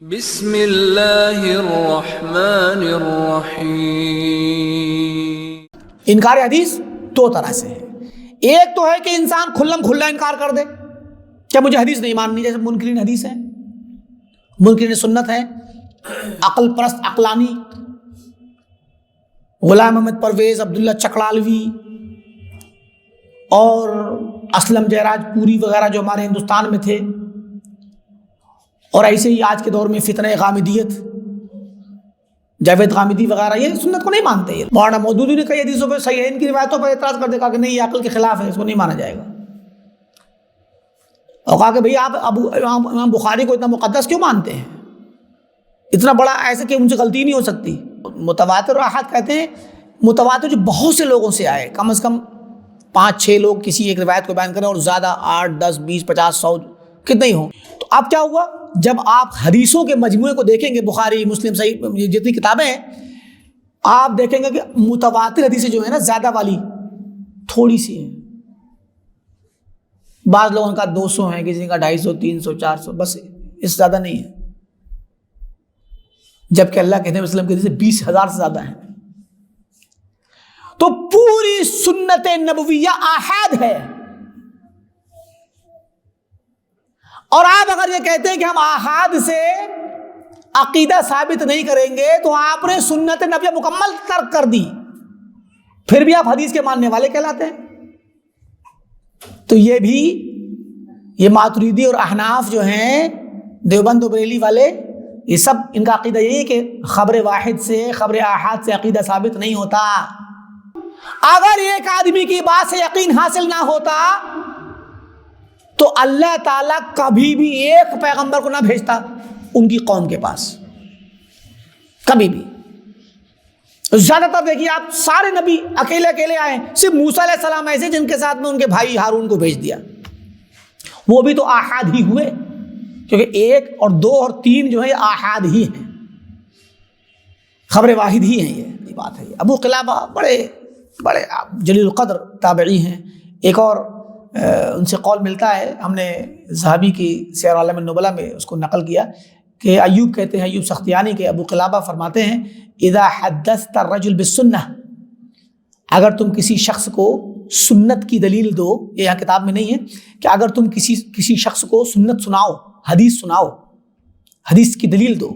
بسم اللہ الرحمن الرحیم۔ انکار حدیث دو طرح سے ہے۔ ایک تو ہے کہ انسان کھلم کھلا انکار کر دے کہ مجھے حدیث نہیں ماننی، جیسے منکرین حدیث ہیں، منکرین سنت ہیں، عقل پرست عقلانی، غلام محمد پرویز، عبداللہ چکڑالوی اور اسلم جیراج پوری وغیرہ جو ہمارے ہندوستان میں تھے، اور ایسے ہی آج کے دور میں فتنہ غامدیت، جاوید غامدی وغیرہ، یہ سنت کو نہیں مانتے۔ یہ مولانا مودودی نے کئی حدیثوں پہ صحیح ہے، ان کی روایتوں پر اعتراض کر دیا کہ نہیں، یہ عقل کے خلاف ہے، اس کو نہیں مانا جائے گا، اور کہا کہ بھئی آپ امام بخاری کو اتنا مقدس کیوں مانتے ہیں، اتنا بڑا، ایسے کہ ان سے غلطی نہیں ہو سکتی۔ متواتر احاد کہتے ہیں متواتر جو بہت سے لوگوں سے آئے، کم از کم 5-6 لوگ کسی ایک روایت کو بیان کریں، اور زیادہ 8, 10, 20, 50, 100 کتنے ہی ہوں۔ تو اب کیا ہوا، جب آپ حدیثوں کے مجموعے کو دیکھیں گے، بخاری، مسلم، صحیح، جتنی کتابیں ہیں، آپ دیکھیں گے کہ متواتر حدیثیں جو ہیں نا، زیادہ والی تھوڑی سی ہیں۔ بعض لوگوں کا 200 ہیں، کسی کا 250, 300, 400، بس اس سے زیادہ نہیں ہے، جبکہ اللہ کے نبی وسلم کے حدیثیں 20,000 سے زیادہ ہیں۔ تو پوری سنت نبویہ آحاد ہے، اور آپ اگر یہ کہتے ہیں کہ ہم آحاد سے عقیدہ ثابت نہیں کریں گے، تو آپ نے سنت نبویہ مکمل ترک کر دی، پھر بھی آپ حدیث کے ماننے والے کہلاتے ہیں۔ تو یہ بھی، یہ ماتریدی اور احناف جو ہیں، دیوبند و بریلی والے، یہ سب ان کا عقیدہ یہی ہے کہ خبر واحد سے، خبر آحاد سے عقیدہ ثابت نہیں ہوتا۔ اگر ایک آدمی کی بات سے یقین حاصل نہ ہوتا تو اللہ تعالیٰ کبھی بھی ایک پیغمبر کو نہ بھیجتا ان کی قوم کے پاس، کبھی بھی۔ زیادہ تر دیکھیے آپ، سارے نبی اکیلے اکیلے آئے، صرف موسیٰ علیہ السلام ایسے جن کے ساتھ میں ان کے بھائی ہارون کو بھیج دیا، وہ بھی تو آحاد ہی ہوئے، کیونکہ 1 اور 2 اور 3 جو ہے یہ آحاد ہی ہیں، خبر واحد ہی ہیں، یہ بات ہے۔ ابو قلابہ بڑے جلیل القدر تابعی ہیں۔ ایک اور ان سے قول ملتا ہے، ہم نے ذہبی کی سیر عالم النبلاء میں اس کو نقل کیا، کہ ایوب کہتے ہیں، ایوب سختیانی کے ابو قلابہ فرماتے ہیں، اذا حدثت الرجل بالسنہ، اگر تم کسی شخص کو سنت کی دلیل دو، یہ یہاں کتاب میں نہیں ہے، کہ اگر تم کسی شخص کو سنت سناؤ، حدیث سناؤ، حدیث کی دلیل دو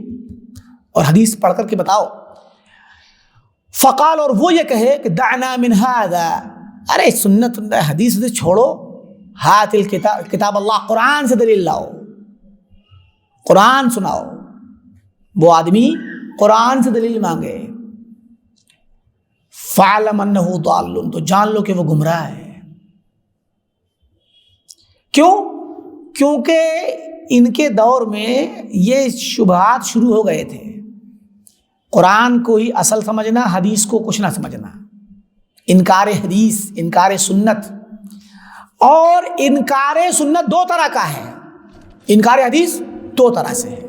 اور حدیث پڑھ کر کے بتاؤ، فقال، اور وہ یہ کہے کہ دعنا من هذا، ارے سنت حدیث سے چھوڑو، ہات کتاب اللہ، قرآن سے دلیل لاؤ، قرآن سناؤ، وہ آدمی قرآن سے دلیل مانگے، فعلم انہ ضال، تو جان لو کہ وہ گمراہ ہے۔ کیوں؟ کیونکہ ان کے دور میں یہ شبہات شروع ہو گئے تھے، قرآن کو ہی اصل سمجھنا، حدیث کو کچھ نہ سمجھنا، انکار حدیث، انکار سنت۔ اور انکار سنت 2 طرح کا ہے، انکار حدیث 2 طرح سے ہے۔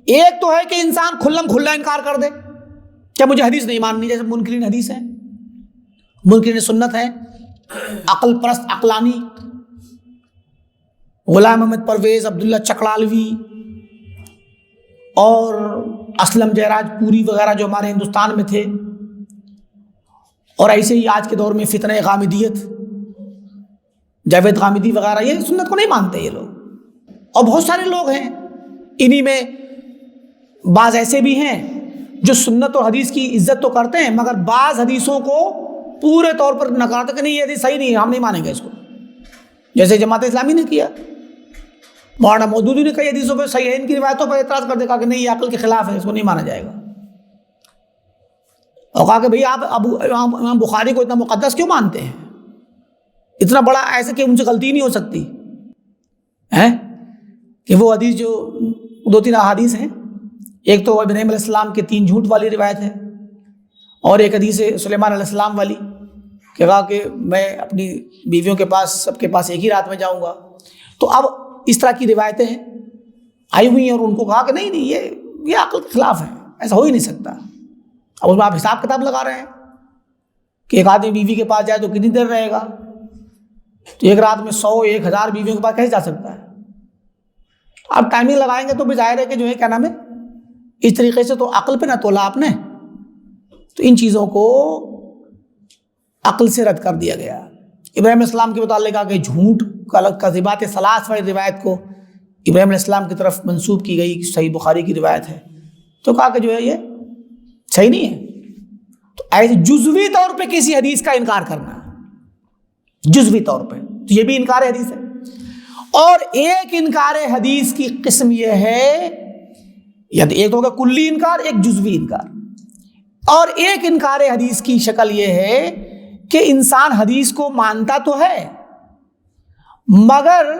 ایک تو ہے کہ انسان کھلم کھلا انکار کر دے کہ مجھے حدیث نہیں ماننی، جیسے منکرین حدیث ہیں، منکرین سنت ہیں، عقل پرست عقلانی، غلام محمد پرویز، عبداللہ چکڑالوی اور اسلم جیراج پوری وغیرہ جو ہمارے ہندوستان میں تھے، اور ایسے ہی آج کے دور میں فتنہ غامدیت، جاوید غامدی وغیرہ، یہ سنت کو نہیں مانتے یہ لوگ، اور بہت سارے لوگ ہیں، انہی میں بعض ایسے بھی ہیں جو سنت اور حدیث کی عزت تو کرتے ہیں، مگر بعض حدیثوں کو پورے طور پر نکارتے کہ نہیں، یہ حدیث صحیح نہیں ہے، ہم نہیں مانیں گے اس کو، جیسے جماعت اسلامی نے کیا۔ مولانا مودودی نے کئی حدیثوں پہ صحیح ہے، ان کی روایتوں پر اعتراض کر دیا کہ نہیں، یہ عقل کے خلاف ہے، اس کو نہیں مانا جائے گا، اور کہا کہ بھئی آپ امام بخاری کو اتنا مقدس کیوں مانتے ہیں، اتنا بڑا، ایسے کہ ان سے غلطی نہیں ہو سکتی ہے، کہ وہ حدیث جو 2-3 احادیث ہیں، ایک تو ابراہیم علیہ السلام کے 3 جھوٹ والی روایت ہے، اور ایک حدیث ہے سلیمان علیہ السلام والی، کہ کہا کہ میں اپنی بیویوں کے پاس، سب کے پاس ایک ہی رات میں جاؤں گا۔ تو اب اس طرح کی روایتیں ہیں آئی ہوئی ہیں، اور ان کو کہا کہ نہیں، یہ عقل کے خلاف ہے، ایسا ہو ہی نہیں سکتا۔ اب اس میں آپ حساب کتاب لگا رہے ہیں کہ ایک آدمی بیوی کے پاس جائے تو کتنی دیر رہے گا، تو ایک رات میں 100-1000 بیویوں کے پاس کیسے جا سکتا ہے؟ آپ ٹائمنگ لگائیں گے تو بھی ظاہر ہے کہ جو ہے کیا نام ہے اس طریقے سے تو عقل پہ نہ تولا آپ نے. تو ان چیزوں کو عقل سے رد کر دیا گیا. ابراہیم علیہ السلام کے متعلق کہا کہ جھوٹ کذبات ثلاث والی روایت کو ابراہیم علیہ السلام کی طرف منسوب کی گئی، صحیح بخاری کی روایت ہے، تو کہا کہ جو ہے یہ صحیح نہیں ہے. تو ایسے جزوی طور پہ کسی حدیث کا انکار کرنا، جزوی طور پہ، تو یہ بھی انکار حدیث ہے. اور ایک انکار حدیث کی قسم یہ ہے، یا ایک تو ہوگا کلی انکار، ایک جزوی انکار. اور ایک انکار حدیث کی شکل یہ ہے کہ انسان حدیث کو مانتا تو ہے مگر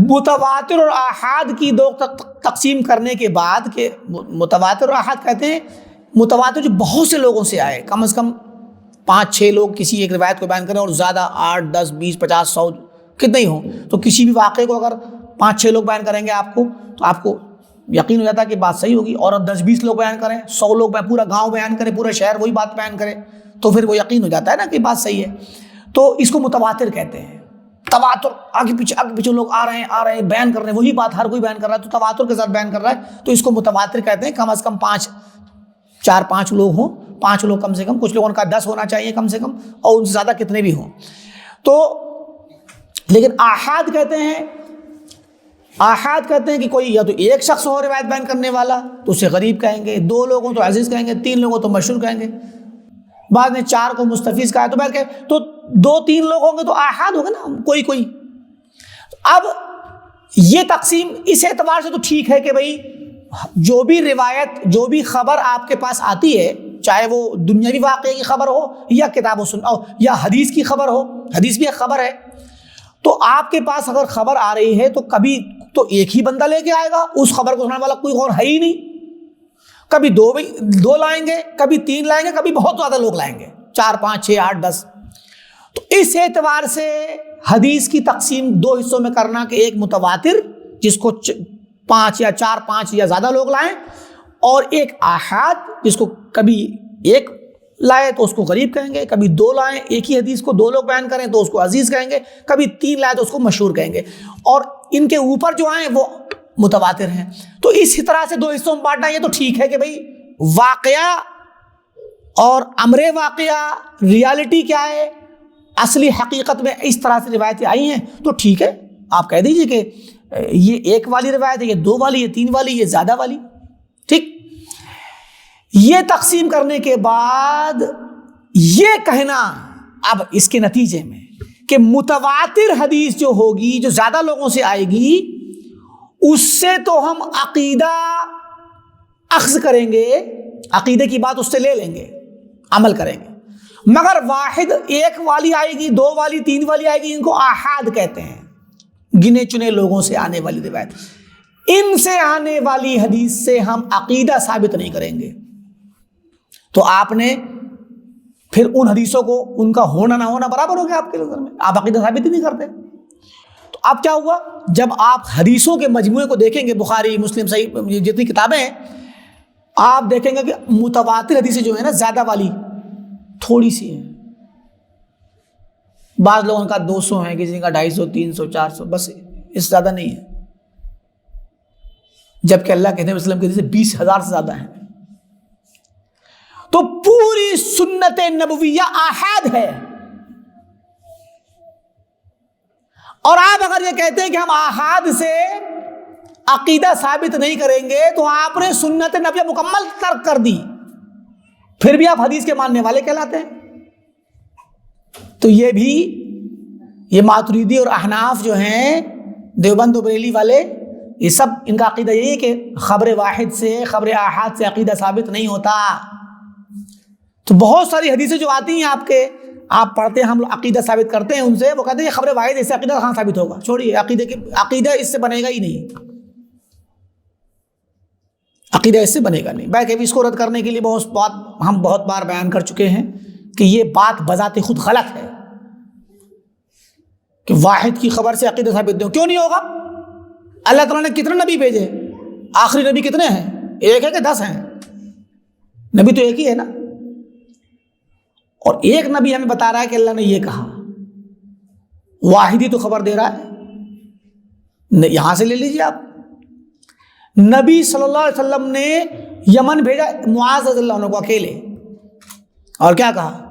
متواتر اور آحاد کی دو تقسیم کرنے کے بعد، کہ متواتر اور آحاد کہتے ہیں متواتر جو بہت سے لوگوں سے آئے، کم از کم 5-6 لوگ کسی ایک روایت کو بیان کریں، اور زیادہ 8, 10, 20, 50, 100 کتنے ہی ہوں، تو کسی بھی واقعے کو اگر 5-6 لوگ بیان کریں گے آپ کو، تو آپ کو یقین ہو جاتا ہے کہ بات صحیح ہوگی. اور 10-20 لوگ بیان کریں، 100 لوگ پورا گاؤں بیان کریں، پورا شہر وہی بات بیان کرے، تو پھر وہ یقین ہو جاتا ہے نا کہ بات صحیح ہے. تو اس کو متواتر کہتے ہیں. تواتر، آگے پیچھے لوگ آ رہے ہیں بیان کر رہے ہیں، وہی بات ہر کوئی بیان کر رہا ہے، تو تواتر کے ساتھ بیان کر رہا ہے، تو اس کو متواتر کہتے ہیں. کم از کم 4-5 لوگ ہوں، 5 لوگ کم سے کم، کچھ لوگوں کا 10 ہونا چاہیے کم سے کم، اور ان سے زیادہ کتنے بھی ہوں. تو لیکن آحاد کہتے ہیں کہ کوئی یا تو ایک شخص ہو روایت بیان کرنے والا تو اسے غریب کہیں گے، 2 لوگ ہوں تو عزیز کہیں گے، 3 لوگ ہوں تو مشہور کہیں گے، بعد میں 4 کو مستفیض کہا تو کہ تو 2-3 لوگ ہوں گے تو آحاد ہوگا نا، کوئی. اب یہ تقسیم اس اعتبار سے تو ٹھیک ہے کہ بھائی جو بھی روایت، جو بھی خبر آپ کے پاس آتی ہے، چاہے وہ دنیاوی واقعے کی خبر ہو یا کتاب و سنت یا حدیث کی خبر ہو، حدیث بھی ایک خبر ہے، تو آپ کے پاس اگر خبر آ رہی ہے تو کبھی تو ایک ہی بندہ لے کے آئے گا، اس خبر کو سنانے والا کوئی اور ہے ہی نہیں. کبھی 2 لائیں گے، کبھی 3 لائیں گے، کبھی بہت زیادہ لوگ لائیں گے، 4, 5, 6, 8, 10. تو اس اعتبار سے حدیث کی تقسیم 2 حصوں میں کرنا کہ ایک متواتر جس کو 5 یا 4, 5 یا زیادہ لوگ لائیں، اور ایک آحاد جس کو کبھی ایک لائے تو اس کو غریب کہیں گے، کبھی 2 لائیں ایک ہی حدیث کو 2 لوگ بیان کریں تو اس کو عزیز کہیں گے، کبھی 3 لائے تو اس کو مشہور کہیں گے، اور ان کے اوپر جو آئیں وہ متواتر ہیں. تو اس طرح سے 2 حصوں میں بانٹنا یہ تو ٹھیک ہے کہ بھئی واقعہ اور امر واقعہ، ریالٹی کیا ہے، اصلی حقیقت میں اس طرح سے روایتیں آئی ہیں، تو ٹھیک ہے آپ کہہ دیجئے کہ یہ 1 والی روایت ہے، یہ 2 والی، یہ 3 والی، یہ زیادہ والی. ٹھیک. یہ تقسیم کرنے کے بعد یہ کہنا اب اس کے نتیجے میں کہ متواتر حدیث جو ہوگی، جو زیادہ لوگوں سے آئے گی، اس سے تو ہم عقیدہ اخذ کریں گے، عقیدے کی بات اس سے لے لیں گے، عمل کریں گے. مگر واحد 1 والی آئے گی، 2 والی، 3 والی آئے گی، ان کو آحاد کہتے ہیں، گنے چنے لوگوں سے آنے والی روایت. ان سے آنے والی حدیث سے ہم عقیدہ ثابت نہیں کریں گے. تو آپ نے پھر ان حدیثوں کو، ان کا ہونا نہ ہونا برابر ہو گیا آپ کے نظر میں، آپ عقیدہ ثابت ہی نہیں کرتے. تو اب کیا ہوا، جب آپ حدیثوں کے مجموعے کو دیکھیں گے، بخاری، مسلم، صحیح جتنی کتابیں ہیں، آپ دیکھیں گے کہ متواتر حدیثیں جو ہیں نا زیادہ والی تھوڑی سی ہیں. بعض لوگوں کا 200 ہیں، کسی کا 250, 300, 400، بس اس سے زیادہ نہیں ہے. جبکہ اللہ کے نبی وسلم کے حدیثیں 20,000 سے زیادہ ہیں. تو پوری سنت نبویہ آحاد ہے. اور آپ اگر یہ کہتے ہیں کہ ہم آحاد سے عقیدہ ثابت نہیں کریں گے تو آپ نے سنت نبویہ مکمل ترک کر دی، پھر بھی آپ حدیث کے ماننے والے کہلاتے ہیں. تو یہ ماتریدی اور احناف جو ہیں، دیوبند و بریلی والے، یہ سب ان کا عقیدہ یہی ہے کہ خبر واحد سے، خبر آحاد سے عقیدہ ثابت نہیں ہوتا. تو بہت ساری حدیثیں جو آتی ہیں آپ پڑھتے ہیں، ہم لوگ عقیدہ ثابت کرتے ہیں ان سے، وہ کہتے ہیں خبر واحد اس سے عقیدہ کہاں ثابت ہوگا، چھوڑیے، عقیدہ اس سے بنے گا ہی نہیں، عقیدہ اس سے بنے گا نہیں. بلکہ اس کو رد کرنے کے لیے ہم بہت بار بیان کر چکے ہیں کہ یہ بات بذات خود غلط ہے کہ واحد کی خبر سے عقیدہ ثابت کیوں نہیں ہوگا. اللہ تعالیٰ نے کتنے نبی بھیجے؟ آخری نبی کتنے ہیں؟ 1 ہے کہ 10 ہیں؟ نبی تو ایک ہی ہے نا. اور ایک نبی ہمیں بتا رہا ہے کہ اللہ نے یہ کہا، واحد ہی تو خبر دے رہا ہے. یہاں سے لے لیجیے آپ، نبی صلی اللہ علیہ وسلم نے یمن بھیجا معاذ رضی اللہ عنہ کو اکیلے، اور کیا کہا؟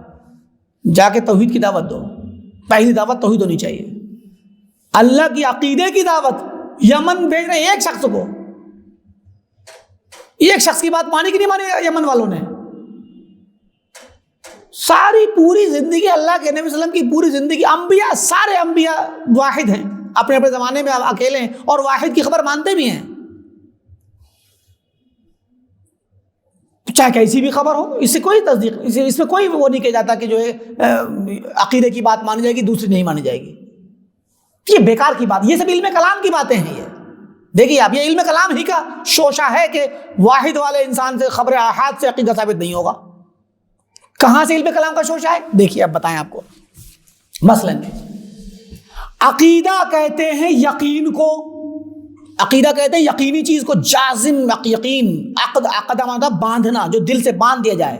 جا کے توحید کی دعوت دو، پہلی دعوت توحید ہونی چاہیے، اللہ کی عقیدے کی دعوت۔ یمن بھیج رہے ایک شخص کو، ایک شخص کی بات مانی کہ نہیں مانی یمن والوں نے؟ ساری پوری زندگی اللہ کے نبی صلی اللہ علیہ وسلم کی پوری زندگی، انبیاء سارے انبیاء واحد ہیں، اپنے اپنے زمانے میں اکیلے ہیں اور واحد کی خبر مانتے بھی ہیں، چاہے کیسی بھی خبر ہو، اس سے کوئی تصدیق، اس میں کوئی وہ نہیں کہا جاتا کہ جو ہے عقیدے کی بات مانی جائے گی دوسری نہیں مانی جائے گی، یہ بیکار کی بات، یہ سب علم کلام کی باتیں ہیں۔ یہ دیکھیے آپ، یہ علم کلام ہی کا شوشہ ہے کہ واحد والے انسان سے خبر احاد سے عقیدہ ثابت نہیں ہوگا۔ کہاں سے علم کلام کا شوشہ ہے؟ دیکھیے اب بتائیں آپ کو، مثلاً عقیدہ کہتے ہیں یقین کو، عقیدہ کہتے ہیں یقینی چیز کو، جازم یقین، عقد مطلب باندھنا، جو دل سے باندھ دیا جائے،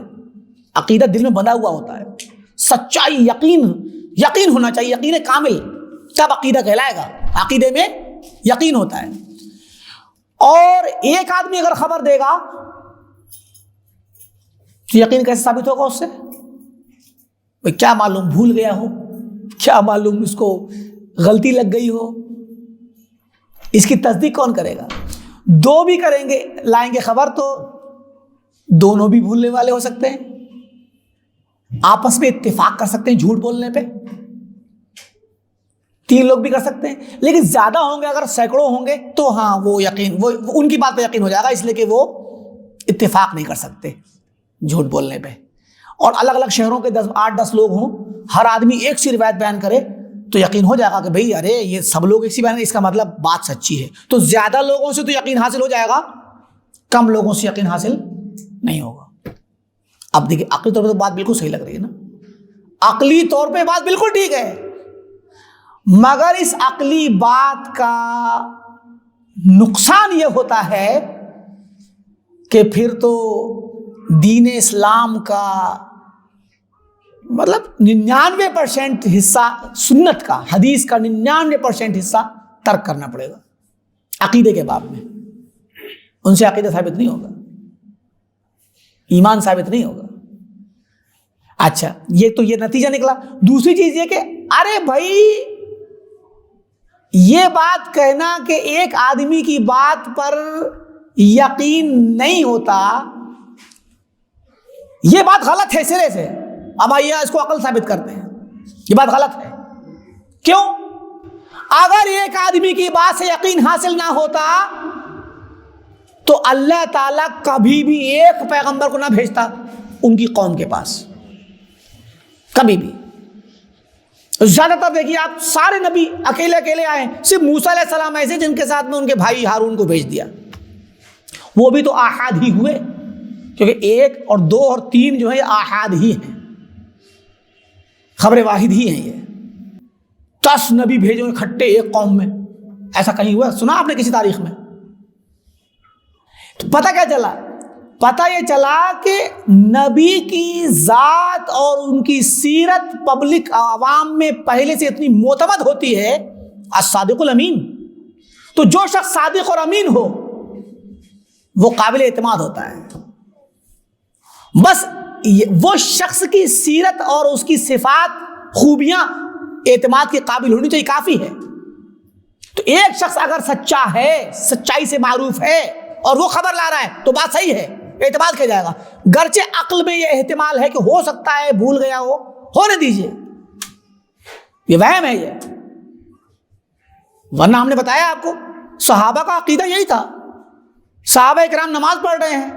عقیدہ دل میں بندھا ہوا ہوتا ہے، سچائی، یقین ہونا چاہیے، یقین کامل، تب عقیدہ کہلائے گا، عقیدے میں یقین ہوتا ہے۔ اور ایک آدمی اگر خبر دے گا تو یقین کیسے ثابت ہوگا اس سے؟ کیا معلوم بھول گیا ہو، کیا معلوم اس کو غلطی لگ گئی ہو، اس کی تصدیق کون کرے گا؟ دو بھی کریں گے، لائیں گے خبر تو دونوں بھی بھولنے والے ہو سکتے ہیں، آپس میں اتفاق کر سکتے ہیں جھوٹ بولنے پہ، 3 لوگ بھی کر سکتے ہیں، لیکن زیادہ ہوں گے، اگر سینکڑوں ہوں گے تو ہاں وہ یقین، وہ ان کی بات پہ یقین ہو جائے گا، اس لیے کہ وہ اتفاق نہیں کر سکتے جھوٹ بولنے پہ۔ اور الگ الگ شہروں کے 8-10 لوگ ہوں، ہر آدمی ایک سی روایت بیان کرے تو یقین ہو جائے گا کہ بھئی ارے یہ سب لوگ ایسی بیان، اس کا مطلب بات سچی ہے۔ تو زیادہ لوگوں سے تو یقین حاصل ہو جائے گا، کم لوگوں سے یقین حاصل نہیں ہوگا۔ اب دیکھیں عقلی طور پہ تو بات بالکل صحیح لگ رہی ہے نا، عقلی طور پہ بات بالکل ٹھیک ہے، مگر اس عقلی بات کا نقصان یہ ہوتا ہے کہ پھر تو دین اسلام کا مطلب 99% حصہ سنت کا، حدیث کا 99% حصہ ترک کرنا پڑے گا عقیدے کے باب میں، ان سے عقیدہ ثابت نہیں ہوگا، ایمان ثابت نہیں ہوگا۔ اچھا، یہ تو یہ نتیجہ نکلا۔ دوسری چیز یہ کہ ارے بھائی یہ بات کہنا کہ ایک آدمی کی بات پر یقین نہیں ہوتا، یہ بات غلط ہے سرے سے۔ اب آئیے اس کو عقل ثابت کرتے ہیں، یہ بات غلط ہے۔ کیوں؟ اگر ایک آدمی کی بات سے یقین حاصل نہ ہوتا تو اللہ تعالیٰ کبھی بھی ایک پیغمبر کو نہ بھیجتا ان کی قوم کے پاس، کبھی بھی۔ زیادہ تر دیکھیے آپ، سارے نبی اکیلے اکیلے آئے، صرف موسیٰ علیہ السلام ایسے جن کے ساتھ میں ان کے بھائی ہارون کو بھیج دیا، وہ بھی تو آحاد ہی ہوئے، کیونکہ 1 اور 2 اور 3 جو ہے یہ آحاد ہی ہیں، خبر واحد ہی ہیں۔ یہ 10 نبی بھیجے اکٹھے ایک قوم میں، ایسا کہیں ہوا؟ سنا آپ نے کسی تاریخ میں؟ تو پتہ کیا چلا؟ پتہ یہ چلا کہ نبی کی ذات اور ان کی سیرت پبلک عوام میں پہلے سے اتنی معتمد ہوتی ہے، الصادق الامین، تو جو شخص صادق اور امین ہو وہ قابل اعتماد ہوتا ہے۔ بس وہ شخص کی سیرت اور اس کی صفات، خوبیاں اعتماد کے قابل ہونی چاہیے، کافی ہے۔ تو ایک شخص اگر سچا ہے، سچائی سے معروف ہے اور وہ خبر لا رہا ہے تو بات صحیح ہے، اعتماد کیا جائے گا، گرچہ عقل میں یہ احتمال ہے کہ ہو سکتا ہے بھول گیا ہو، ہونے دیجئے، یہ وہم ہے یہ۔ ورنہ ہم نے بتایا آپ کو صحابہ کا عقیدہ یہی تھا، صحابہ کرام نماز پڑھ رہے ہیں،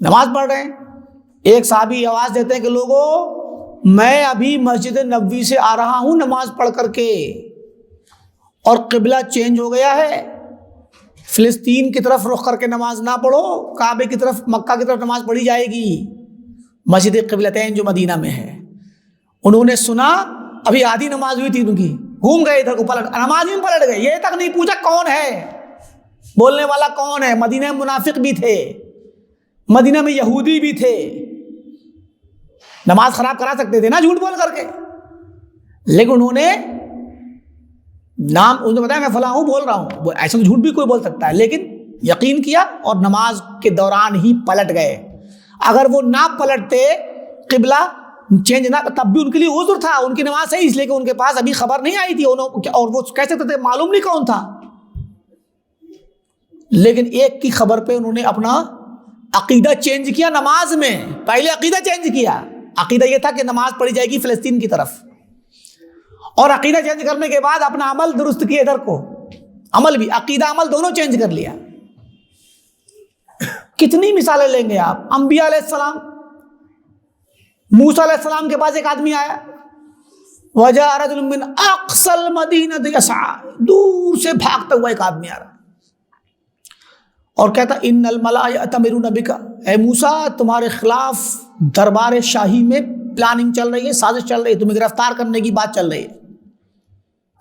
نماز پڑھ رہے ہیں، ایک صحابی آواز دیتے ہیں کہ لوگوں میں ابھی مسجد نبوی سے آ رہا ہوں نماز پڑھ کر کے، اور قبلہ چینج ہو گیا ہے، فلسطین کی طرف رخ کر کے نماز نہ پڑھو، کعبے کی طرف، مکہ کی طرف نماز پڑھی جائے گی، مسجد قبلتین جو مدینہ میں ہے۔ انہوں نے سنا، ابھی آدھی نماز ہوئی تھی ان کی، گھوم گئے ادھر کو، پلٹ نماز میں پلٹ گئے، یہ تک نہیں پوچھا کون ہے، بولنے والا کون ہے۔ مدینہ میں منافق بھی تھے، مدینہ میں یہودی بھی تھے، نماز خراب کرا سکتے تھے نا جھوٹ بول کر کے، لیکن انہوں نے نام، انہوں نے بتایا میں فلاں ہوں بول رہا ہوں، ایسا تو جھوٹ بھی کوئی بول سکتا ہے، لیکن یقین کیا اور نماز کے دوران ہی پلٹ گئے. اگر وہ نہ پلٹتے، قبلہ چینج نہ، تب بھی ان کے لیے عذر تھا، ان کی نماز صحیح، اس لیے کہ ان کے پاس ابھی خبر نہیں آئی تھی، اور وہ کہہ سکتے تھے معلوم نہیں کون تھا. لیکن ایک کی خبر پہ انہوں نے اپنا عقیدہ چینج کیا نماز میں. پہلے عقیدہ چینج کیا، عقیدہ یہ تھا کہ نماز پڑھی جائے گی فلسطین کی طرف، اور عقیدہ چینج کرنے کے بعد اپنا عمل درست کیا، ادھر کو عمل بھی، عقیدہ عمل دونوں چینج کر لیا. کتنی مثالیں لیں گے آپ. انبیاء علیہ السلام، موسیٰ علیہ السلام کے پاس ایک آدمی آیا، وَجَاءَ رَجُلٌ مِّنْ أَقْصَى الْمَدِينَةِ يَسْعَىٰ، دور سے بھاگتا ہوا ایک آدمی آ رہا اور کہتا ان الملأ یأتمرون بک، اے موسیٰ تمہارے خلاف دربار شاہی میں پلاننگ چل رہی ہے، سازش چل رہی ہے، تمہیں گرفتار کرنے کی بات چل رہی ہے،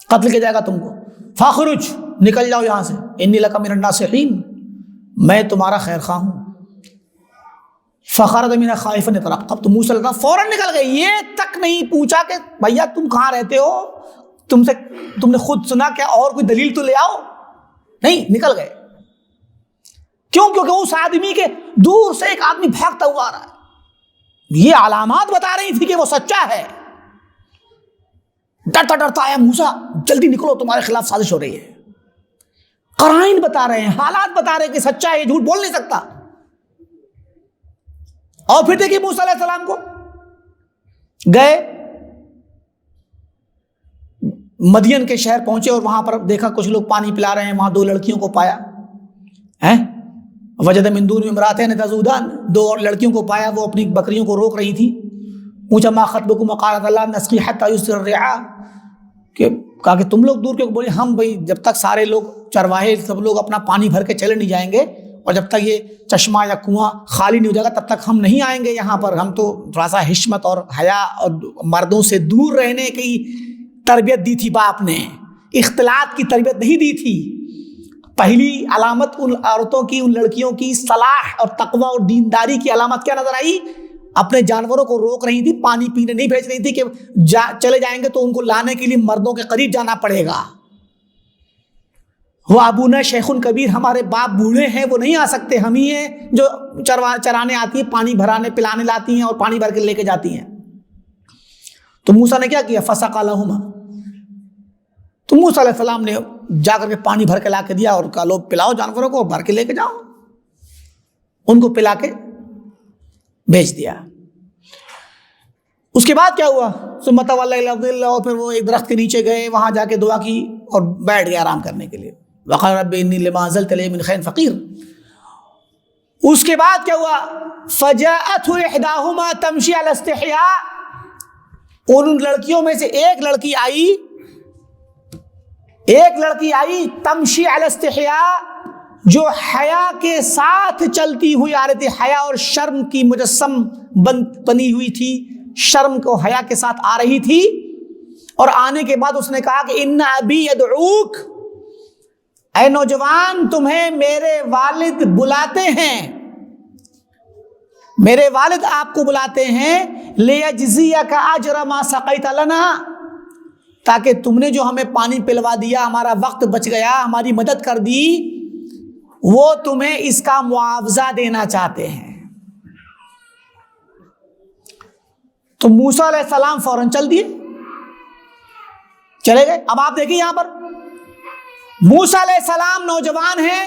قتل کیا جائے گا تم کو، فاخرج، نکل جاؤ یہاں سے، انی لک من الناصحین، میں تمہارا خیر خواہ ہوں. فخرج منها خائفا يترقب، تو موسیٰ علیہ السلام فوراً نکل گئے، یہ تک نہیں پوچھا کہ بھیا تم کہاں رہتے ہو، تم نے خود سنا کیا، اور کوئی دلیل تو لے آؤ. نہیں، نکل گئے. کیوں؟ کیونکہ اس آدمی کے دور سے ایک آدمی بھاگتا ہوا آ رہا ہے، یہ علامات بتا رہی تھی کہ وہ سچا ہے. ڈرتا ڈرتا آیا موسیٰ، جلدی نکلو تمہارے خلاف سازش ہو رہی ہے. قرائن بتا رہے ہیں، حالات بتا رہے ہیں کہ سچا ہے، یہ جھوٹ بول نہیں سکتا. اور پھر دیکھیے موسیٰ علیہ السلام کو گئے، مدین کے شہر پہنچے اور وہاں پر دیکھا کچھ لوگ پانی پلا رہے ہیں. وہاں دو لڑکیوں کو پایا، وجد من دونہما امرأتین تذودان، دو اور لڑکیوں کو پایا، وہ اپنی بکریوں کو روک رہی تھی. پوچھا ما خطبکما قالتا لا نسقی حتی یصدر الرعاء، کہ کہا کہ تم لوگ دور کیوں؟ بولے ہم بھائی جب تک سارے لوگ چرواہے سب لوگ اپنا پانی بھر کے چلے نہیں جائیں گے، اور جب تک یہ چشمہ یا کنواں خالی نہیں ہو جائے گا تب تک ہم نہیں آئیں گے یہاں پر. ہم تو تھوڑا سا حشمت اور حیا اور مردوں سے دور رہنے کی تربیت دی تھی باپ نے، اختلاط کی تربیت نہیں دی تھی. پہلی علامت ان عورتوں کی، ان لڑکیوں کی صلاح اور تقوی اور دینداری کی علامت کیا نظر آئی؟ اپنے جانوروں کو روک رہی تھی، پانی پینے نہیں بھیج رہی تھی کہ چلے جائیں گے تو ان کو لانے کے لیے مردوں کے قریب جانا پڑے گا. وہ ابونا شیخ کبیر، ہمارے باپ بوڑھے ہیں، وہ نہیں آ سکتے، ہم ہی ہیں جو چرانے آتی ہیں، پانی بھرانے پلانے لاتی ہیں اور پانی بھر کے لے کے جاتی ہیں. تو موسیٰ نے کیا کیا؟ فسقا لہما، تو موسیٰ علیہ السلام نے جا کر کے پانی بھر کے لا کے دیا اور کہا لو پلاؤ جانوروں کو، بھر کے لے کے جاؤ. ان کو پلا کے بھیج دیا. اس کے بعد کیا ہوا؟ ثم تولى الى الظل، اور پھر وہ ایک درخت کے نیچے گئے، وہاں جا کے دعا کی اور بیٹھ گئے آرام کرنے کے لیے. وقال رب انی لما انزلت الی من خیر فقیر. اس کے بعد کیا ہوا؟ فجاءته احداهما تمشي على استحياء، ان لڑکیوں میں سے ایک لڑکی آئی تمشی علی استحیاء، جو حیا کے ساتھ چلتی ہوئی آ رہی تھی، حیا اور شرم کی مجسم بنی ہوئی تھی، شرم کو حیا کے ساتھ آ رہی تھی. اور آنے کے بعد اس نے کہا کہ ان ابی یدعوک، اے نوجوان تمہیں میرے والد بلاتے ہیں، میرے والد آپ کو بلاتے ہیں، لیجزیک اجر ما سقیت لنا، تاکہ تم نے جو ہمیں پانی پلوا دیا، ہمارا وقت بچ گیا، ہماری مدد کر دی، وہ تمہیں اس کا معاوضہ دینا چاہتے ہیں. تو موسیٰ علیہ السلام فوراً چلے گئے. اب آپ دیکھیں یہاں پر موسیٰ علیہ السلام نوجوان ہیں،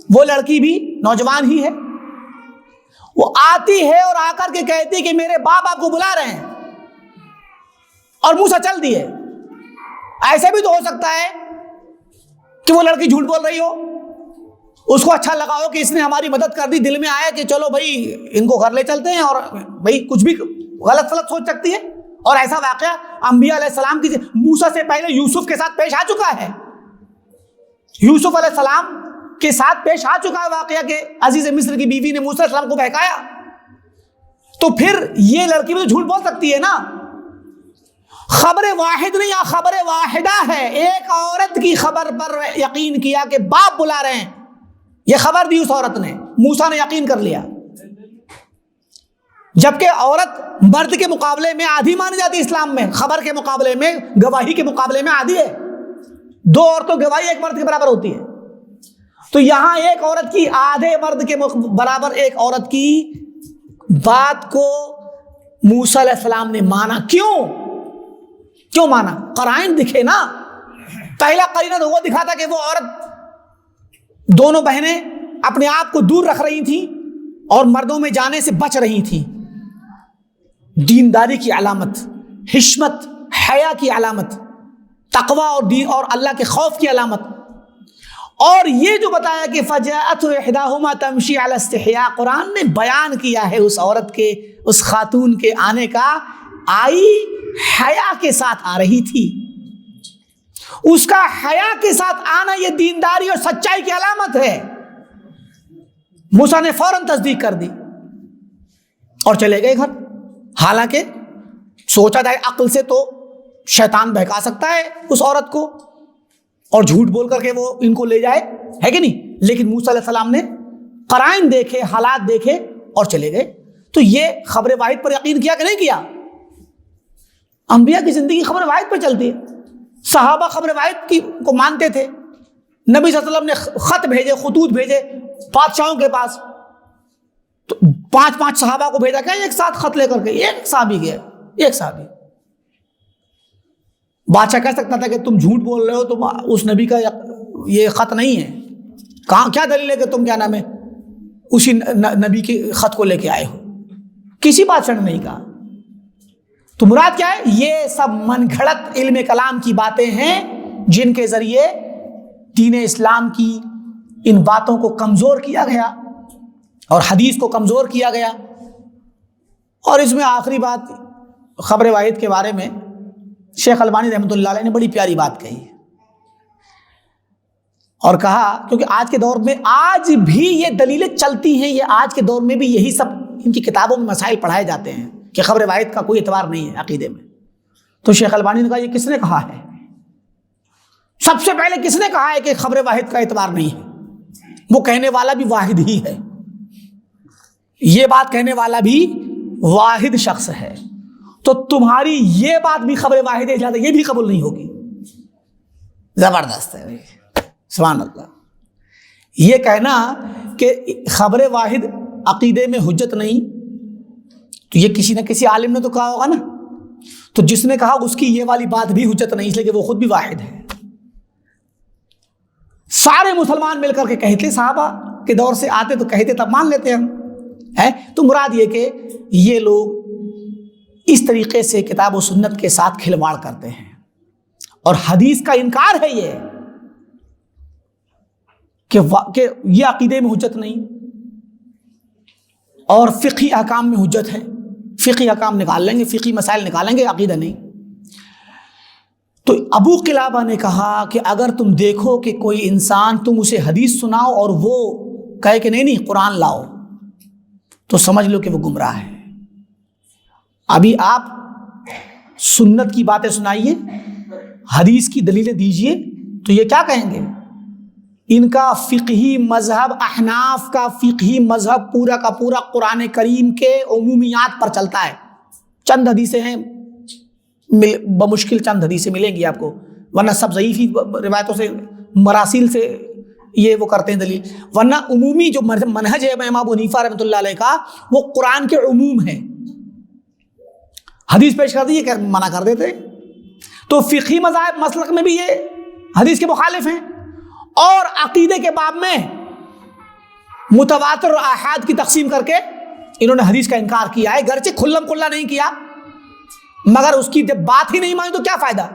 وہ لڑکی بھی نوجوان ہی ہے. وہ آتی ہے اور آ کر کے کہتی کہ میرے باپ آپ کو بلا رہے ہیں، اور موسیٰ چل دیے. ایسے بھی تو ہو سکتا ہے کہ وہ لڑکی جھوٹ بول رہی ہو، اس کو اچھا لگا ہو کہ اس نے ہماری مدد کر دی، دل میں آیا کہ چلو بھائی ان کو گھر لے چلتے ہیں، اور بھائی کچھ بھی غلط فلط سوچ سکتی ہے. اور ایسا واقعہ انبیاء علیہ السلام کی موسیٰ سے پہلے یوسف کے ساتھ پیش آ چکا ہے. یوسف علیہ السلام کے ساتھ پیش آ چکا ہے واقعہ کہ عزیز مصر کی بیوی نے موسیٰ علیہ السلام کو بہکایا. تو پھر یہ لڑکی بھی تو جھوٹ بول سکتی ہے نا. خبر واحد نہیں، یا خبر واحدہ ہے، ایک عورت کی خبر پر یقین کیا کہ باپ بلا رہے ہیں، یہ خبر دی اس عورت نے، موسیٰ نے یقین کر لیا. جبکہ عورت مرد کے مقابلے میں آدھی مانی جاتی ہے اسلام میں، خبر کے مقابلے میں، گواہی کے مقابلے میں آدھی ہے. دو عورتوں گواہی ایک مرد کے برابر ہوتی ہے. تو یہاں ایک عورت کی آدھے مرد کے برابر ایک عورت کی بات کو موسیٰ علیہ السلام نے مانا. کیوں مانا؟ قرائن دکھے نا. پہلا قرینہ تو وہ دکھا تھا کہ وہ عورت، دونوں بہنیں اپنے آپ کو دور رکھ رہی تھیں اور مردوں میں جانے سے بچ رہی تھیں. دینداری کی علامت، حشمت، حیا کی علامت، تقوی اور دین اور اللہ کے خوف کی علامت. اور یہ جو بتایا کہ فجاءت احداہما تمشی علی استحیاء، قرآن نے بیان کیا ہے اس عورت کے، اس خاتون کے آنے کا، آئی حیا کے ساتھ آ رہی تھی. اس کا حیا کے ساتھ آنا یہ دینداری اور سچائی کی علامت ہے. موسیٰ نے فوراً تصدیق کر دی اور چلے گئے گھر. حالانکہ سوچا جائے عقل سے تو شیطان بہکا سکتا ہے اس عورت کو اور جھوٹ بول کر کے وہ ان کو لے جائے، ہے کہ نہیں؟ لیکن موسیٰ علیہ السلام نے قرائن دیکھے، حالات دیکھے اور چلے گئے. تو یہ خبر واحد پر یقین کیا کہ نہیں کیا؟ انبیاء کی زندگی خبر واحد پر چلتی ہے. صحابہ خبر واحد کو مانتے تھے. نبی صلی اللہ علیہ وسلم نے خط بھیجے، خطوط بھیجے بادشاہوں کے پاس، تو 5 صحابہ کو بھیجا کہ ایک ساتھ خط لے کر کے، ایک صحابی گیا، ایک صحابی. بادشاہ کہہ سکتا تھا کہ تم جھوٹ بول رہے ہو، تم اس نبی کا یہ خط نہیں ہے. کہاں کیا دلیل ہے کہ تم کیا نام ہے اسی نبی کے خط کو لے کے آئے ہو؟ کسی بادشاہ نے نہیں کہا. تو مراد کیا ہے؟ یہ سب من گھڑت علم کلام کی باتیں ہیں جن کے ذریعے دین اسلام کی ان باتوں کو کمزور کیا گیا اور حدیث کو کمزور کیا گیا. اور اس میں آخری بات خبر واحد کے بارے میں شیخ البانی رحمۃ اللہ علیہ نے بڑی پیاری بات کہی اور کہا، کیونکہ آج کے دور میں آج بھی یہ دلیلیں چلتی ہیں، یہ آج کے دور میں بھی یہی سب ان کی کتابوں میں مسائل پڑھائے جاتے ہیں کہ خبر واحد کا کوئی اعتبار نہیں ہے عقیدے میں. تو شیخ البانی نے کہا یہ کس نے کہا ہے؟ سب سے پہلے کس نے کہا ہے کہ خبر واحد کا اعتبار نہیں ہے؟ وہ کہنے والا بھی واحد ہی ہے، یہ بات کہنے والا بھی واحد شخص ہے. تو تمہاری یہ بات بھی خبر واحد ہے، لہٰذا یہ بھی قبول نہیں ہوگی. زبردست ہے، سبحان اللہ. یہ کہنا کہ خبر واحد عقیدے میں حجت نہیں، تو یہ کسی نہ کسی عالم نے تو کہا ہوگا نا. تو جس نے کہا اس کی یہ والی بات بھی حجت نہیں، اس لیے کہ وہ خود بھی واحد ہے. سارے مسلمان مل کر کے کہتے، صحابہ کے دور سے آتے تو کہتے، تب مان لیتے ہم ہے. تو مراد یہ کہ یہ لوگ اس طریقے سے کتاب و سنت کے ساتھ کھلواڑ کرتے ہیں اور حدیث کا انکار ہے یہ کہ یہ عقیدے میں حجت نہیں اور فقہی احکام میں حجت ہے. فقہی احکام نکال لیں گے، فقہی مسائل نکالیں گے، عقیدہ نہیں. تو ابو قلابہ نے کہا کہ اگر تم دیکھو کہ کوئی انسان تم اسے حدیث سناؤ اور وہ کہے کہ نہیں قرآن لاؤ، تو سمجھ لو کہ وہ گمراہ ہے. ابھی آپ سنت کی باتیں سنائیے، حدیث کی دلیلیں دیجئے، تو یہ کیا کہیں گے؟ ان کا فقہی مذہب، احناف کا فقہی مذہب پورا کا پورا قرآن کریم کے عمومیات پر چلتا ہے. چند حدیثیں ہیں، بمشکل چند حدیثیں ملیں گی آپ کو، ورنہ سب ضعیفی روایتوں سے، مراسیل سے یہ وہ کرتے ہیں دلیل. ورنہ عمومی جو منہج ہے امام ابو حنیفہ رحمۃ اللہ علیہ کا، وہ قرآن کے عموم ہے. حدیث پیش کر دی کہ منع کر دیتے. تو فقہی مذاہب مسلک میں بھی یہ حدیث کے مخالف ہیں، اور عقیدے کے باب میں متواتر اور آحاد کی تقسیم کر کے انہوں نے حدیث کا انکار کیا ہے. گرچہ کھلم کھلا نہیں کیا، مگر اس کی جب بات ہی نہیں مانی تو کیا فائدہ؟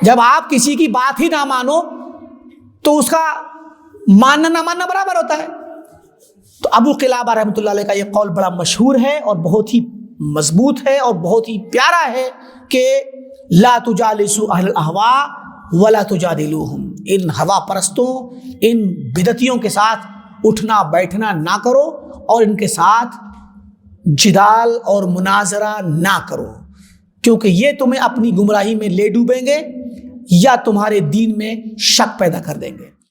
جب آپ کسی کی بات ہی نہ مانو تو اس کا ماننا نہ ماننا برابر ہوتا ہے. تو ابو قلابہ رحمۃ اللہ علیہ کا یہ قول بڑا مشہور ہے اور بہت ہی مضبوط ہے اور بہت ہی پیارا ہے کہ لا تجالسوا اہل الاہواء ولا تجادلوہم. ان ہوا پرستوں، ان بدعتیوں کے ساتھ اٹھنا بیٹھنا نہ کرو اور ان کے ساتھ جدال اور مناظرہ نہ کرو، کیونکہ یہ تمہیں اپنی گمراہی میں لے ڈوبیں گے یا تمہارے دین میں شک پیدا کر دیں گے.